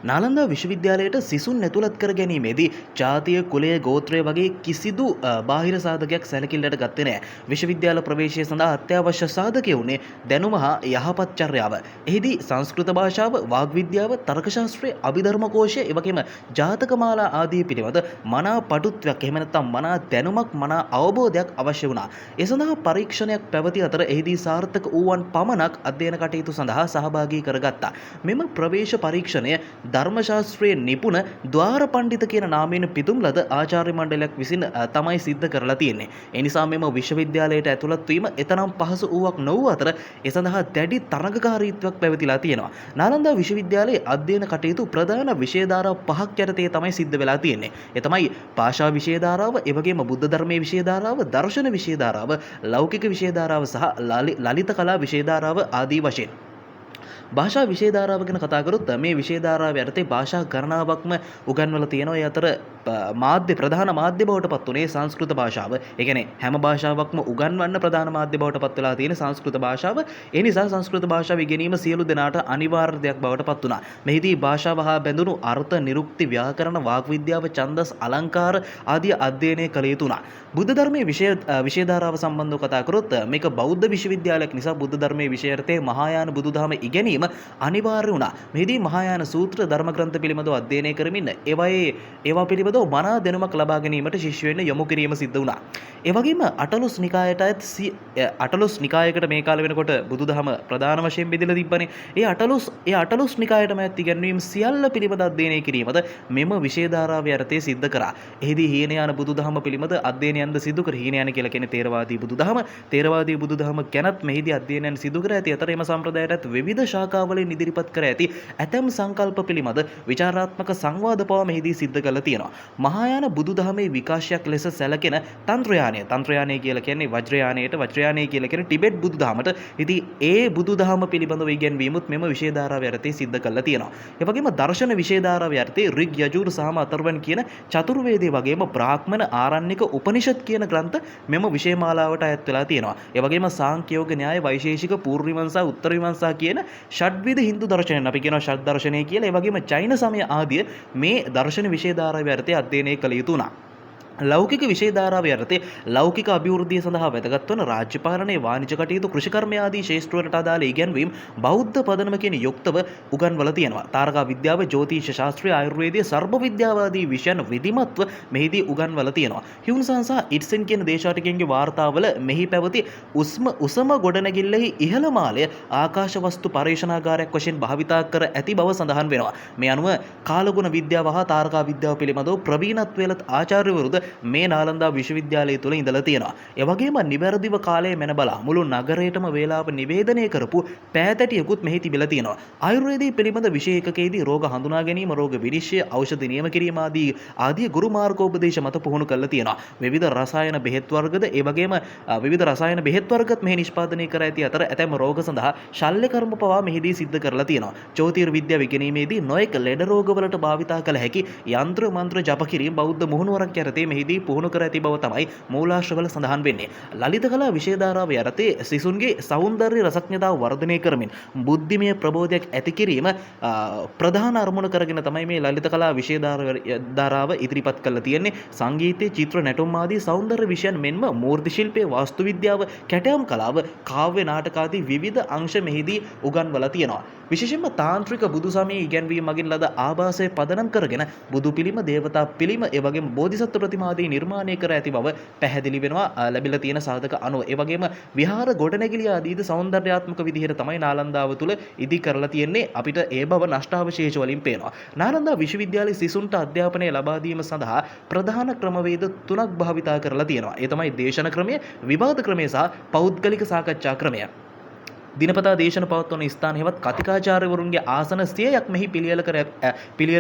නාලන්දා විශ්වවිද්‍යාලයට සිසුන් ඇතුළත් කර ගැනීමේදී ජාතිය කුලය ගෝත්‍රය වගේ කිසිදු බාහිර සාධකයක් සැලකිල්ලට ගත්තේ නැහැ. විශ්වවිද්‍යාල ප්‍රවේශය සඳහා අත්‍යවශ්‍ය සාධකය වුණේ දැනුම හා යහපත් චර්යාව. එහිදී සංස්කෘත භාෂාව, වාග් විද්‍යාව, තර්ක ශාස්ත්‍රය, අභිධර්ම කෝෂය, එවැගේම ජාතක මාලා ආදී පිළිබඳ මනා පටුත්වයක් එහෙම නැත්නම් මනා දැනුමක්, මනා අවබෝධයක් අවශ්‍ය වුණා. ඒ සඳහා පරීක්ෂණයක් පැවති අතර එහිදී සාර්ථක වූවන් පමණක් අධ්‍යයන කටයුතු සඳහා සහභාගී කරගත්තා. මෙම ප්‍රවේශ පරීක්ෂණය ධර්මශාස්ත්‍රයේ නිපුණ ද්වාර පණ්ඩිත කියන නාමයෙන් පිදුම් ලද ආචාර්ය මණ්ඩලයක් විසින් තමයි සිද්ධ කරලා තියෙන්නේ. ඒ නිසා මෙම විශ්වවිද්‍යාලයට ඇතුළත් වීම එතරම් පහසු වූවක් නොවූ අතර ඒ සඳහා දැඩි තරඟකාරීත්වයක් පැවතිලා තියෙනවා. නාලන්දා විශ්වවිද්‍යාලයේ අධ්‍යයන කටයුතු ප්‍රධාන විෂය ධාරා පහක් යටතේ තමයි සිද්ධ වෙලා තියෙන්නේ. ඒ තමයි භාෂා විෂය ධාරාව, ඒ වගේම බුද්ධ ධර්මයේ විෂය ධාරාව, දර්ශන විෂය ධාරාව, ලෞකික විෂය ධාරාව සහ ලලිත කලා විෂය ධාරාව ආදී වශයෙන්. භාෂා විෂය ධාරාව ගැන කතා කරොත් මේ විෂය ධාරාව යටතේ භාෂා ගණනාවක්ම උගන්වලා තියෙනවා. ඒ අතර මාධ්‍ය ප්‍රධාන මාධ්‍ය බවට පත් උනේ සංස්කෘත භාෂාව. ඒ කියන්නේ හැම භාෂාවක්ම උගන්වන්න ප්‍රධාන මාධ්‍ය බවට පත් වෙලා තියෙන සංස්කෘත භාෂාව. ඒ නිසා සංස්කෘත භාෂාව ඉගෙනීම සියලු දෙනාට අනිවාර්ය දෙයක් බවට පත් වුණා. මෙහිදී භාෂාව හා බැඳුණු අර්ථ, නිරුක්ති, ව්‍යාකරණ, වාග් විද්‍යාව, ඡන්දස්, අලංකාර ආදී අධ්‍යයනය කළ යුතු වුණා. බුද්ධ ධර්මයේ විෂය ධාරාව සම්බන්ධව කතා කරොත් මේක බෞද්ධ විශ්වවිද්‍යාලයක් නිසා බුද්ධ ධර්මයේ විෂය අර්ථයේ මහායාන බුදුදහම ඉගෙනීම අනිවාර්ය වුණා. මෙහිදී මහායාන සූත්‍ර ධර්ම ග්‍රන්ථ පිළිබඳව අධ්‍යයනය කරමින් ඒවා පිළිබඳව මනා දැනුමක් ලබා ගැනීමට ශිෂ්‍ය වෙන්න යොමු කිරීම සිද්ධ වුණා. ඒ වගේම අටලොස් නිකායට අයත් අටලොස් නිකායකට මේ කාලේ වෙනකොට බුදුදහම ප්‍රධාන වශයෙන් බෙදලා තිබ්බනේ. ඒ අටලොස් නිකායටම ඇත් ඉගැන්වීම් සියල්ල පිළිබඳ අධ්‍යයනය කිරීමද මෙම විෂය ධාරාව යටතේ සිද්ධ කරා. එහිදී හීනයාන බුදුදහම පිළිබඳ අධ්‍යයනයන්ද සිදු කර. හීනයාන කියලා කියන්නේ තේරවාදී බුදුදහම. තේරවාදී බුදුදහම ගැනත් මෙහිදී අධ්‍යයනයන් සිදු කර ඇති අතර එම සම්ප්‍රදායටත් විවිධ ශාඛාවලින් ඉදිරිපත් කර ඇති ඇතැම් සංකල්ප පිළිබඳ විචාරාත්මක සංවාද පවා මෙහිදී සිද්ධ කරලා තියෙනවා. මහායාන බුදුදහමේ විකාශයක් ලෙස සැලකෙන තන්ත්‍රයානය කියලා කියන්නේ වජ්‍රයානයට, වජ්‍රයානය කියලා කියන්නේ ටිබෙට් බුදුදහමට. ඉතින් ඒ බුදුදහම පිළිබඳව ඉගැන්වීමුත් මෙම විෂය ධාරාව යටතේ සිද්ධ කරලා තියෙනවා. ඒ වගේම දර්ශන විෂය ධාරාව යටතේ ඍග්, යජුර්, සාම, අතර්වණ කියන චතුර්වේදයේ වගේම බ්‍රාහ්මණ, ආරණ්‍යක, උපනිෂද් කියන ග්‍රන්ථ මෙම විෂය මාලාවට අයත් වෙලා තියෙනවා. ඒ වගේම සාංඛ්‍ය යෝග න්‍යාය, වෛශේෂික, පූර්ව මීමාංසා, උත්තර මීමාංසා කියන ෂඩ්විධ හින්දු දර්ශනයන් අපි කියනවා ෂඩ් දර්ශනය කියලා. ඒ වගේම ජෛන සමය ආදී මේ දර්ශන විෂය ධාරාව යටතේ අධ්‍යයනය කළ යුතු වුණා. ලෞකික විෂය ධාරාව යටතේ ලෞකික අභිවෘද්ධිය සඳහා වැදගත් වන රාජ්‍ය පාලනය, වාණිජ කටයුතු, කෘෂිකර්ම ආදී ශාස්ත්‍රවලට අදාළ ඉගැන්වීම් බෞද්ධ පදනමකින් යුක්තව උගන්වලා තියෙනවා. තාරකා විද්‍යාව, ජ්‍යොතිෂ ශාස්ත්‍රය, ආයුර්වේදය, සර්ප විද්‍යාව ආදී විෂයන් විධිමත්ව මෙහිදී උගන්වලා තියෙනවා. හියුන්සන් සහ ඉට්සන් කියන දේශාටිකයන්ගේ වාර්තාවල මෙහි පැවති උසම ගොඩනැගිල්ලෙහි ඉහළ මාලය ආකාශ වස්තු පරීක්ෂණාගාරයක් වශයෙන් භාවිතා කර ඇති බව සඳහන් වෙනවා. මේ අනුව කාලගුණ විද්‍යාව හා තාරකා විද්‍යාව පිළිබඳව ප්‍රවීණත්වයට ආචාර්යවරුද මේ නාලන්දා විශ්වවිද්‍යාලය තුළ ඉඳලා තියෙනවා. ඒ වගේම නිවැරදිව කාලය මැන බලා මුළු නගරයටම වේලාව නිවේදනය කරපු පෑතැටියකුත් මෙහි තිබිලා තියෙනවා. ආයුර්වේදයේ පිළිබඳ විෂය ඒකකයේදී රෝග හඳුනා ගැනීම, රෝග විනිශ්චය, ඖෂධ නියම කිරීම ආදී ගුරු මාර්ගෝපදේශ මත පුහුණු කරලා තියෙනවා. විවිධ රසායන බෙහෙත් වර්ගද ඒ වගේම විවිධ රසායන බෙහෙත් වර්ගත් මෙහි නිෂ්පාදනය කර ඇති අතර ඇතැම් රෝග සඳහා ශල්‍ය කර්ම පවා මෙහිදී සිද්ධ කරලා තියෙනවා. ජ්‍යොතිර්විද්‍යාව ඉගෙනීමේදී නොයෙක් ලෙඩ රෝගවලට භාවිතා කළ හැකි යන්ත්‍ර මන්ත්‍ර ජප කිරීම බෞද්ධ මුහුණුවරක් යටතේ මෙහිදී පුහුණු කර ඇති බව තමයි මූලාශ්‍රවල සඳහන් වෙන්නේ. ලලිත කලා විෂය ධාරාව යටතේ සිසුන්ගේ සෞන්දර්ය රසඥතාව වර්ධනය කරමින් බුද්ධිමය ප්‍රබෝධයක් ඇති කිරීම ප්‍රධාන අරමුණ කරගෙන තමයි මේ ලලිත කලා විෂය ධාරාව ඉදිරිපත් කරලා තියෙන්නේ. සංගීතය, චිත්‍ර, නැටුම් ආදී සෞන්දර්ය විෂයන් මෙන්ම මූර්ති ශිල්පය, වාස්තු විද්‍යාව, කැටයම් කලාව, කාව්‍ය නාටක ආදී විවිධ අංශ මෙහිදී උගන්වලා තියෙනවා. විශේෂයෙන්ම තාන්ත්‍රික බුදු සමයේ ඉගැන්වීම මගින් ලද ආభాසය පදනම් කරගෙන බුදු පිළිම, දේවතා පිළිම, ඒ වගේම බෝධිසත්ව ප්‍රතිමා ආදී නිර්මාණය කර ඇති බව පැහැදිලි වෙනවා ලැබිලා තියෙන සාධක අනුව. ඒ වගේම විහාර ගොඩනැගිලි ආදීද සෞන්දර්යාත්මක විදිහට තමයි නාලන්දාව තුළ ඉදි කරලා තියෙන්නේ. අපිට ඒ බව නෂ්ටාවශේෂ වලින් පේනවා. නාලන්දා විශ්වවිද්‍යාලයේ සිසුන්ට අධ්‍යාපනය ලබා දීම සඳහා ප්‍රධාන ක්‍රමවේද 3ක් භාවිතා කරලා තියෙනවා. ඒ තමයි දේශන ක්‍රමය, විවාද ක්‍රමය සහ පෞද්ගලික සාකච්ඡා ක්‍රමය. දිනපතා දේශන පවත්වන ස්ථාන හෙවත් කතිකාචාර්යවරුන්ගේ ආසන 100ක් මෙහි පිළියෙල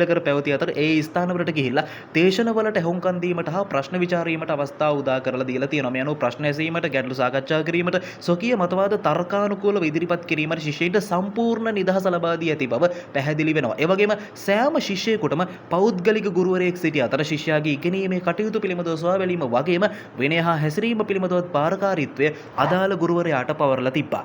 කර පැවති අතර ඒ ස්ථානවලට ගිහිල්ලා දේශනවලට ඇහුම්කන් දීමට හා ප්‍රශ්න විචාරීමට අවස්ථාව උදා කරලා දීලා තියෙනවා. මේ අනුව ප්‍රශ්න ඇසීමට, ගැටළු සාකච්ඡා කිරීමට, ස්වකීය මතවාද තර්කානුකූලව ඉදිරිපත් කිරීමට ශිෂ්‍යයින්ට සම්පූර්ණ නිදහස ලබා දී ඇති බව පැහැදිලි වෙනවා. ඒ වගේම සෑම ශිෂ්‍යයෙකුටම පෞද්ගලික ගුරුවරයෙක් සිටි අතර ශිෂ්‍යයාගේ ඉගෙනීමේ කටයුතු පිළිබඳව සොයා බැලීම වගේම විනය හා හැසිරීම පිළිබඳව පාරකාරීත්වය අදාළ ගුරුවරයාට පවරලා තිබ්බා.